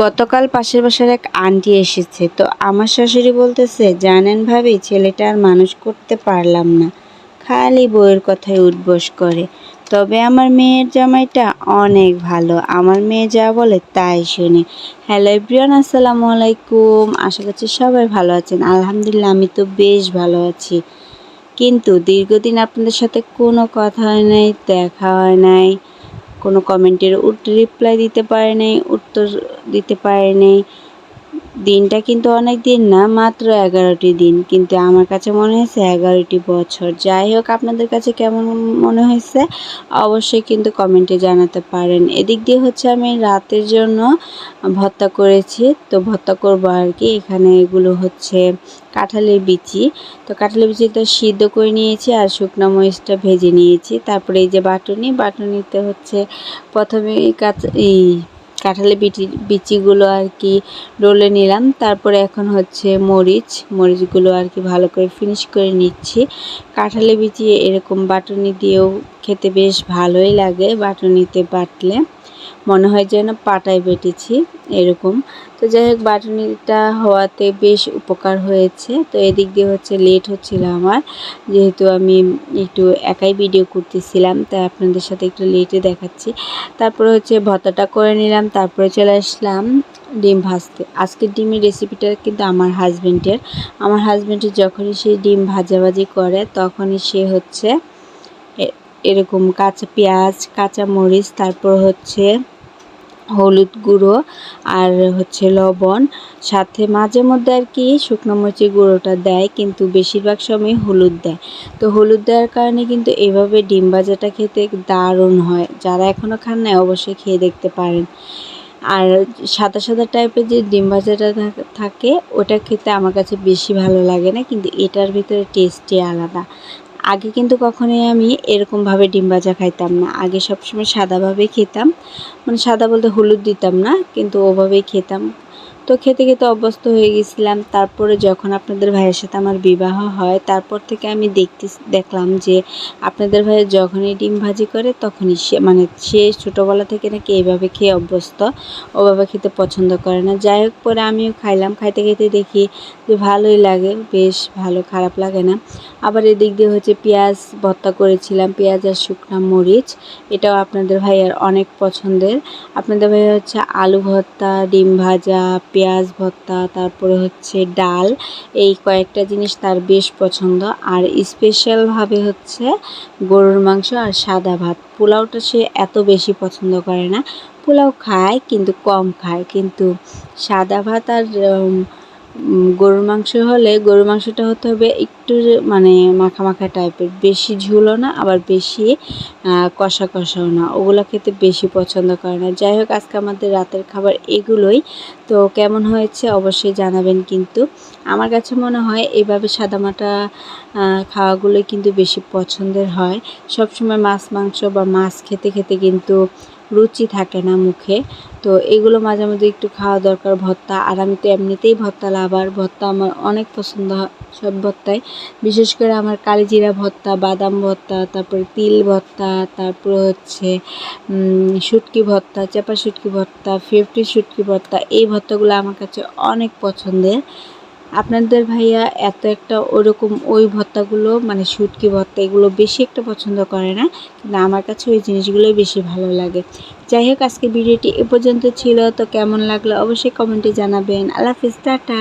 গতকাল পাশের বাসার এক আন্টি এসেছে, তো আমার শাশুড়ি বলতেছে, জানেন ভাবি, ছেলেটা আর মানুষ করতে পারলাম না, খালি বউয়ের কথায় উঠবস করে। তবে আমার মেয়ের জামাইটা অনেক ভালো, আমার মেয়ে যা বলে তাই শুনে। হ্যালো এভরিওয়ান, আসসালামু আলাইকুম। আশা করছি সবাই ভালো আছেন। আলহামদুলিল্লাহ, আমি তো বেশ ভালো আছি। কিন্তু দীর্ঘদিন আপনাদের সাথে কোনো কথা হয় নাই, দেখা হয় নাই, কোনো কমেন্টের রিপ্লাই দিতে পারে নাই, উত্তর দিতে পারে নাই। দিনটা কিন্তু অনেক দিন না, মাত্র 11টি দিন, কিন্তু আমার কাছে মনে হয়েছে 11টি বছর। যাই হোক, আপনাদের কাছে কেমন মনে হয়েছে অবশ্যই কিন্তু কমেন্টে জানাতে পারেন। এদিক দিয়ে হচ্ছে আমি রাতের জন্য ভর্তা করেছি, তো ভর্তা করবো আর কি। এখানে এগুলো হচ্ছে কাঁঠালের বিচি, তো কাঁঠালের বিচিটা সিদ্ধ করে নিয়েছি আর শুকনো মরিচটা ভেজে নিয়েছি। তারপরে এই যে বাটুনিতে হচ্ছে প্রথমে কাঁঠালের বিচিগুলো আর কি ডলে নিলাম। তারপরে এখন হচ্ছে মরিচগুলো আর কি ভালো করে ফিনিশ করে নিচ্ছি। কাঁঠালের বিচি এরকম বাটুনি দিয়েও খেতে বেশ ভালোই লাগে। বাটুনিতে বাটলে মনে হয় যেন পাটায় বেটেছি এরকম। তো যাই হোক, বাটুনিটা হওয়াতে বেশ উপকার হয়েছে। তো এদিক দিয়ে হচ্ছে লেট হচ্ছিল আমার, যেহেতু আমি একটু একাই ভিডিও করতেছিলাম, তাই আপনাদের সাথে একটু লেটে দেখাচ্ছি। তারপরে হচ্ছে ভর্তাটা করে নিলাম, তারপরে চলে আসলাম ডিম ভাজতে। আজকের ডিমের রেসিপিটা কিন্তু আমার হাজব্যান্ডের যখনই সে ডিম ভাজাভাজি করে, তখনই সে হচ্ছে এরকম কাঁচা পেঁয়াজ, কাঁচা মরিচ, তারপর হচ্ছে হলুদ গুঁড়ো আর হচ্ছে লবণ, সাথে মাঝে মধ্যে আর কি শুকনো মরিচের গুঁড়োটা দেয়, কিন্তু বেশিরভাগ সময় হলুদ দেয়। তো হলুদ দেওয়ার কারণে কিন্তু এভাবে ডিম ভাজাটা খেতে দারুণ হয়। যারা এখনও খান না অবশ্যই খেয়ে দেখতে পারেন। আর সাদা সাদা টাইপের যে ডিম ভাজাটা থাকে, ওটা খেতে আমার কাছে বেশি ভালো লাগে না, কিন্তু এটার ভিতরে টেস্টই আলাদা। আগে কিন্তু কখনোই আমি এরকমভাবে ডিম ভাজা খাইতাম না। আগে সবসময় সাদাভাবেই খেতাম, মানে সাদা বলতে হলুদ দিতাম না, কিন্তু ওভাবেই খেতাম। তো খেতে খেতে অভ্যস্ত হয়ে গেছিলাম। তারপরে যখন আপনাদের ভাইয়ের সাথে আমার বিবাহ হয়, তারপর থেকে আমি দেখলাম যে আপনাদের ভাইয়ের যখনই ডিম ভাজি করে, তখনই সে ছোটোবেলা থেকে নাকি এইভাবে খেয়ে অভ্যস্ত, ওভাবে খেতে পছন্দ করে না। যাই হোক, পরে আমিও খাইলাম, খাইতে খেতে দেখি যে ভালোই লাগে, বেশ ভালো, খারাপ লাগে না। আবার এদিক দিয়ে হচ্ছে পেঁয়াজ ভর্তা করেছিলাম, পেঁয়াজ আর শুকনো মরিচ, এটাও আপনাদের ভাইয়ার অনেক পছন্দের। আপনাদের ভাইয়া হচ্ছে আলু ভর্তা, ডিম ভাজা, পেঁয়াজ ভর্তা, তারপরে হচ্ছে ডাল, এই কয়েকটা জিনিস তার বেশ পছন্দ। আর স্পেশালভাবে হচ্ছে গরুর মাংস আর সাদা ভাত। পোলাওটা সে এত বেশি পছন্দ করে না, পোলাও খায় কিন্তু কম খায়, কিন্তু সাদা ভাত আর গরুর মাংস হলে গরুর মাংসটা হতে হবে একটু মানে মাখা মাখা টাইপের, বেশি ঝুলও না আবার বেশি কষা কষাও না, ওগুলো খেতে বেশি পছন্দ করে না। যাই হোক, আজকে আমাদের রাতের খাবার এগুলোই। তো কেমন হয়েছে অবশ্যই জানাবেন। কিন্তু আমার কাছে মনে হয় এইভাবে সাদামাটা খাওয়াগুলোই কিন্তু বেশি পছন্দের হয়। সবসময় মাছ মাংস বা মাছ খেতে খেতে কিন্তু রুচি থাকে না মুখে। তো এগুলো মাঝে মধ্যে একটু খাওয়া দরকার, ভর্তা। আর আমি তো এমনিতেই ভর্তা লাভার, ভর্তা আমার অনেক পছন্দ হয় সব ভর্তাই। বিশেষ করে আমার কালিজিরা ভর্তা, বাদাম ভর্তা, তারপরে তিল ভর্তা, তারপরে হচ্ছে শুটকি ভর্তা, চাপা শুটকি ভর্তা, ফেফটি শুটকি ভর্তা, এই ভর্তাগুলো আমার কাছে অনেক পছন্দের। আপনাদের ভাইয়া এত একটা ওরকম ওই ভর্তাগুলো মানে শুটকি ভর্তা এগুলো বেশি একটা পছন্দ করে না, কিন্তু আমার কাছে ওই জিনিসগুলোই বেশি ভালো লাগে। যাই হোক, আজকে ভিডিওটি এ পর্যন্ত ছিল। তো কেমন লাগলো অবশ্যই কমেন্টে জানাবেন। আল্লাহ হাফেজ, টাটা।